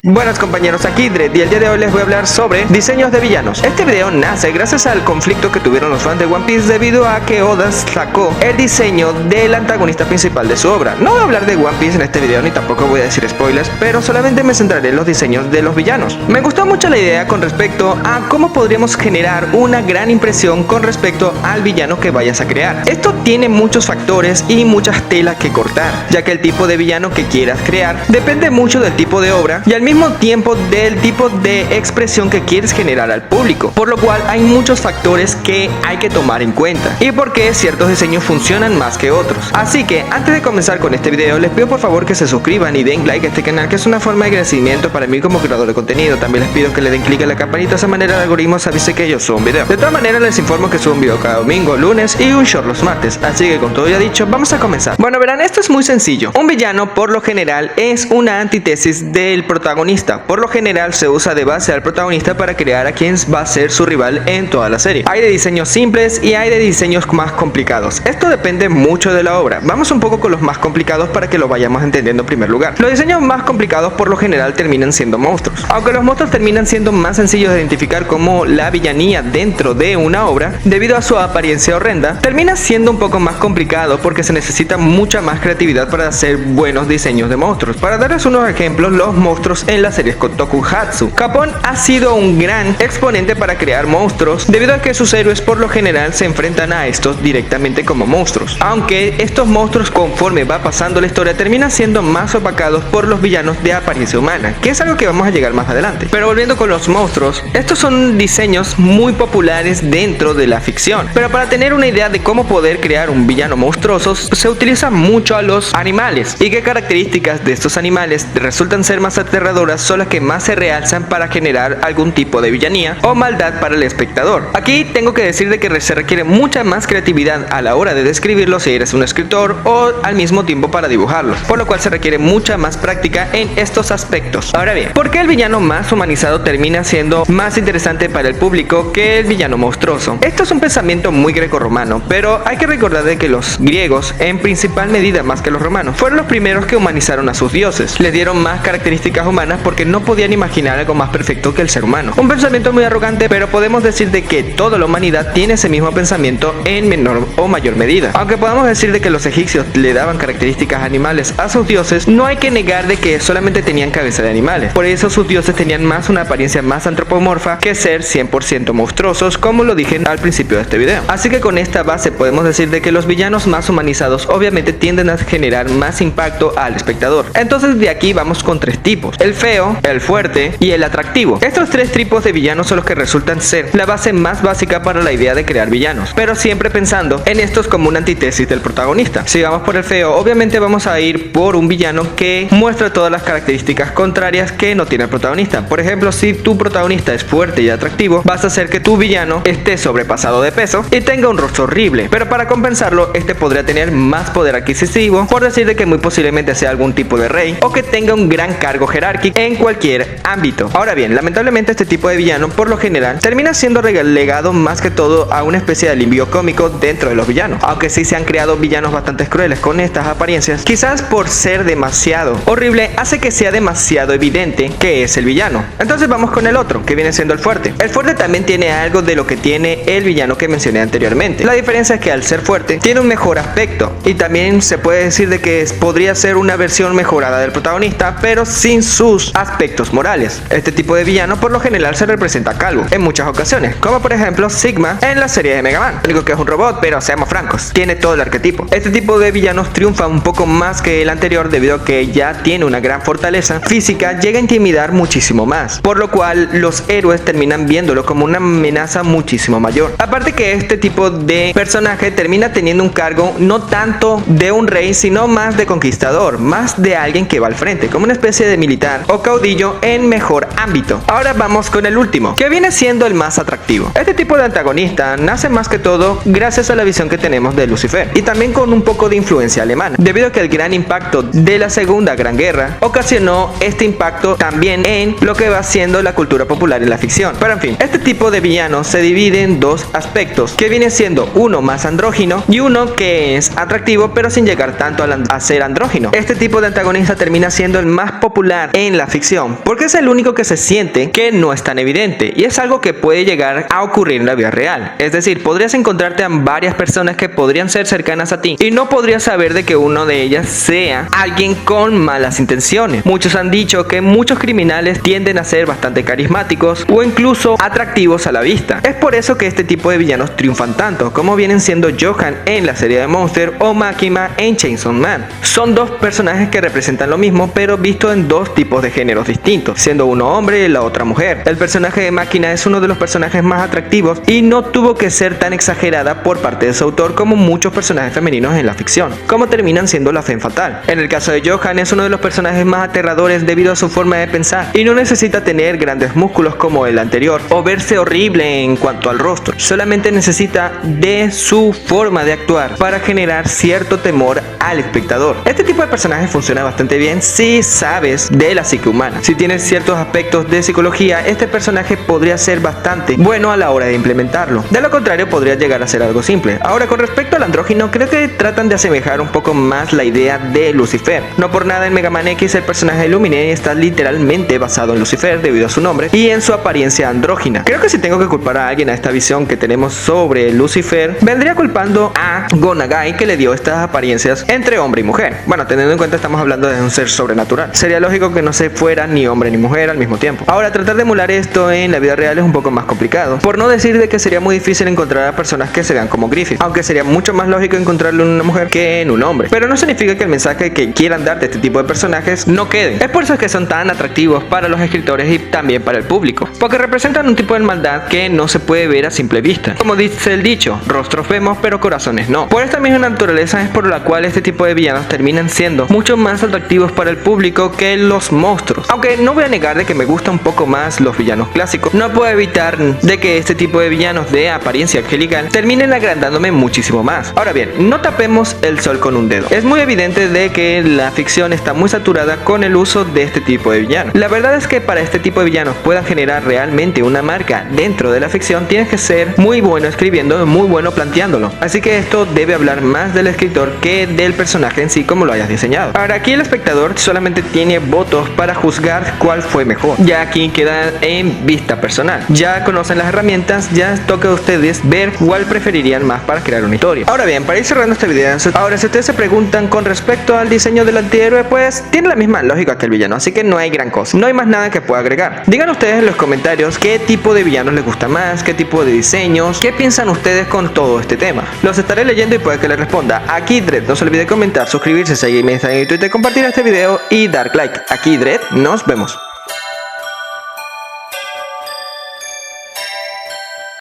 Buenas compañeros, aquí Dredd y el día de hoy les voy a hablar sobre diseños de villanos. Este video nace gracias al conflicto que tuvieron los fans de One Piece debido a que Oda sacó el diseño del antagonista principal de su obra. No voy a hablar de One Piece en este video ni tampoco voy a decir spoilers, pero solamente me centraré en los diseños de los villanos. Me gustó mucho la idea con respecto a cómo podríamos generar una gran impresión con respecto al villano que vayas a crear. Esto tiene muchos factores y muchas telas que cortar, ya que el tipo de villano que quieras crear depende mucho del tipo de obra y al mismo tiempo del tipo de expresión que quieres generar al público, por lo cual hay muchos factores que hay que tomar en cuenta y por qué ciertos diseños funcionan más que otros. Así que antes de comenzar con este video les pido por favor que se suscriban y den like a este canal, que es una forma de agradecimiento para mí como creador de contenido. También les pido que le den click a la campanita, de esa manera el algoritmo se avise que yo subo un video. De todas maneras les informo que subo un video cada domingo, lunes y un short los martes, así que con todo ya dicho vamos a comenzar. Bueno, verán, esto es muy sencillo. Un villano por lo general es una antítesis del protagonista. Por lo general se usa de base al protagonista para crear a quien va a ser su rival en toda la serie. Hay de diseños simples y hay de diseños más complicados. Esto depende mucho de la obra. Vamos un poco con los más complicados para que lo vayamos entendiendo en primer lugar. Los diseños más complicados por lo general terminan siendo monstruos. Aunque los monstruos terminan siendo más sencillos de identificar como la villanía dentro de una obra, debido a su apariencia horrenda, termina siendo un poco más complicado porque se necesita mucha más creatividad para hacer buenos diseños de monstruos. Para darles unos ejemplos, los monstruos en las series Tokuhatsu. Capón ha sido un gran exponente para crear monstruos debido a que sus héroes por lo general se enfrentan a estos directamente como monstruos, aunque estos monstruos conforme va pasando la historia terminan siendo más opacados por los villanos de apariencia humana, que es algo que vamos a llegar más adelante. Pero volviendo con los monstruos, estos son diseños muy populares dentro de la ficción, pero para tener una idea de cómo poder crear un villano monstruoso se utiliza mucho a los animales y qué características de estos animales resultan ser más aterradoras son las que más se realzan para generar algún tipo de villanía o maldad para el espectador. Aquí tengo que decir de que se requiere mucha más creatividad a la hora de describirlo si eres un escritor o al mismo tiempo para dibujarlos, por lo cual se requiere mucha más práctica en estos aspectos. Ahora bien, ¿por qué el villano más humanizado termina siendo más interesante para el público que el villano monstruoso? Esto es un pensamiento muy grecorromano, pero hay que recordar de que los griegos, en principal medida más que los romanos, fueron los primeros que humanizaron a sus dioses. Les dieron más características humanas porque no podían imaginar algo más perfecto que el ser humano. Un pensamiento muy arrogante, pero podemos decir de que toda la humanidad tiene ese mismo pensamiento en menor o mayor medida. Aunque podamos decir de que los egipcios le daban características animales a sus dioses, no hay que negar de que solamente tenían cabeza de animales. Por eso sus dioses tenían más una apariencia más antropomorfa que ser 100% monstruosos, como lo dije al principio de este video. Así que con esta base podemos decir de que los villanos más humanizados obviamente tienden a generar más impacto al espectador. Entonces de aquí vamos con tres tipos: el feo, el fuerte y el atractivo. Estos tres tipos de villanos son los que resultan ser la base más básica para la idea de crear villanos, pero siempre pensando en estos como una antítesis del protagonista. Si vamos por el feo, obviamente vamos a ir por un villano que muestra todas las características contrarias que no tiene el protagonista. Por ejemplo, si tu protagonista es fuerte y atractivo, vas a hacer que tu villano esté sobrepasado de peso y tenga un rostro horrible, pero para compensarlo, este podría tener más poder adquisitivo, por decir de que muy posiblemente sea algún tipo de rey o que tenga un gran cargo jerárquico en cualquier ámbito. Ahora bien, lamentablemente este tipo de villano por lo general termina siendo relegado más que todo a una especie de alivio cómico dentro de los villanos, aunque sí se han creado villanos bastante crueles con estas apariencias. Quizás por ser demasiado horrible hace que sea demasiado evidente que es el villano. Entonces vamos con el otro, que viene siendo el fuerte. El fuerte también tiene algo de lo que tiene el villano que mencioné anteriormente. La diferencia es que al ser fuerte tiene un mejor aspecto y también se puede decir de que podría ser una versión mejorada del protagonista, pero sin sus aspectos morales. Este tipo de villano por lo general se representa calvo en muchas ocasiones, como por ejemplo Sigma en la serie de Mega Man. Lo único que es un robot, pero seamos francos, tiene todo el arquetipo. Este tipo de villanos triunfa un poco más que el anterior debido a que ya tiene una gran fortaleza física, llega a intimidar muchísimo más, por lo cual los héroes terminan viéndolo como una amenaza muchísimo mayor. Aparte que este tipo de personaje termina teniendo un cargo no tanto de un rey, sino más de conquistador, más de alguien que va al frente, como una especie de militar o caudillo en mejor ámbito. Ahora vamos con el último, que viene siendo el más atractivo. Este tipo de antagonista nace más que todo gracias a la visión que tenemos de Lucifer y también con un poco de influencia alemana, debido a que el gran impacto de la Segunda Gran Guerra ocasionó este impacto también en lo que va siendo la cultura popular en la ficción. Pero en fin, este tipo de villano se divide en dos aspectos, que viene siendo uno más andrógino y uno que es atractivo pero sin llegar tanto a ser andrógino. Este tipo de antagonista termina siendo el más popular en en la ficción porque es el único que se siente que no es tan evidente y es algo que puede llegar a ocurrir en la vida real. Es decir, podrías encontrarte a varias personas que podrían ser cercanas a ti y no podrías saber de que uno de ellas sea alguien con malas intenciones. Muchos han dicho que muchos criminales tienden a ser bastante carismáticos o incluso atractivos a la vista. Es por eso que este tipo de villanos triunfan tanto, como vienen siendo Johan en la serie de Monster o Makima en Chainsaw Man. Son dos personajes que representan lo mismo, pero visto en dos tipos de géneros distintos, siendo uno hombre y la otra mujer. El personaje de Makina es uno de los personajes más atractivos y no tuvo que ser tan exagerada por parte de su autor como muchos personajes femeninos en la ficción, como terminan siendo la femme fatal. En el caso de Johan es uno de los personajes más aterradores debido a su forma de pensar y no necesita tener grandes músculos como el anterior o verse horrible en cuanto al rostro, solamente necesita de su forma de actuar para generar cierto temor al espectador. Este tipo de personaje funciona bastante bien si sabes de la psique humana. Si tienes ciertos aspectos de psicología, este personaje podría ser bastante bueno a la hora de implementarlo. De lo contrario, podría llegar a ser algo simple. Ahora, con respecto al andrógino, creo que tratan de asemejar un poco más la idea de Lucifer. No por nada en Mega Man X el personaje de Lumine está literalmente basado en Lucifer debido a su nombre y en su apariencia andrógina. Creo que si tengo que culpar a alguien a esta visión que tenemos sobre Lucifer, vendría culpando a Go Nagai, que le dio estas apariencias entre hombre y mujer. Bueno, teniendo en cuenta estamos hablando de un ser sobrenatural. Sería lógico que no se fuera ni hombre ni mujer al mismo tiempo. Ahora, tratar de emular esto en la vida real es un poco más complicado, por no decir de que sería muy difícil encontrar a personas que se vean como Griffith, aunque sería mucho más lógico encontrarlo en una mujer que en un hombre. Pero no significa que el mensaje que quieran dar de este tipo de personajes no quede. Es por eso que son tan atractivos para los escritores y también para el público, porque representan un tipo de maldad que no se puede ver a simple vista. Como dice el dicho, rostros vemos pero corazones no. Por esta misma naturaleza es por la cual este tipo de villanos terminan siendo mucho más atractivos para el público que los monstruos. Aunque no voy a negar de que me gustan un poco más los villanos clásicos, no puedo evitar de que este tipo de villanos de apariencia angelical terminen agrandándome muchísimo más. Ahora bien, no tapemos el sol con un dedo. Es muy evidente de que la ficción está muy saturada con el uso de este tipo de villanos. La verdad es que para este tipo de villanos puedan generar realmente una marca dentro de la ficción, tienes que ser muy bueno escribiendo, muy bueno planteándolo. Así que esto debe hablar más del escritor que del personaje en sí como lo hayas diseñado. Ahora, aquí el espectador solamente tiene votos para juzgar cuál fue mejor. Ya aquí queda en vista personal. Ya conocen las herramientas, ya toca a ustedes ver cuál preferirían más para crear una historia. Ahora bien, para ir cerrando este video, ahora si ustedes se preguntan con respecto al diseño del antihéroe, pues tiene la misma lógica que el villano, así que no hay gran cosa. No hay más nada que pueda agregar. Digan ustedes en los comentarios qué tipo de villanos les gusta más, qué tipo de diseños, qué piensan ustedes con todo este tema. Los estaré leyendo y puede que les responda. Aquí Dread, no se olvide comentar, suscribirse, seguirme en Instagram y Twitter, compartir este video y dar like. Aquí Dread, nos vemos.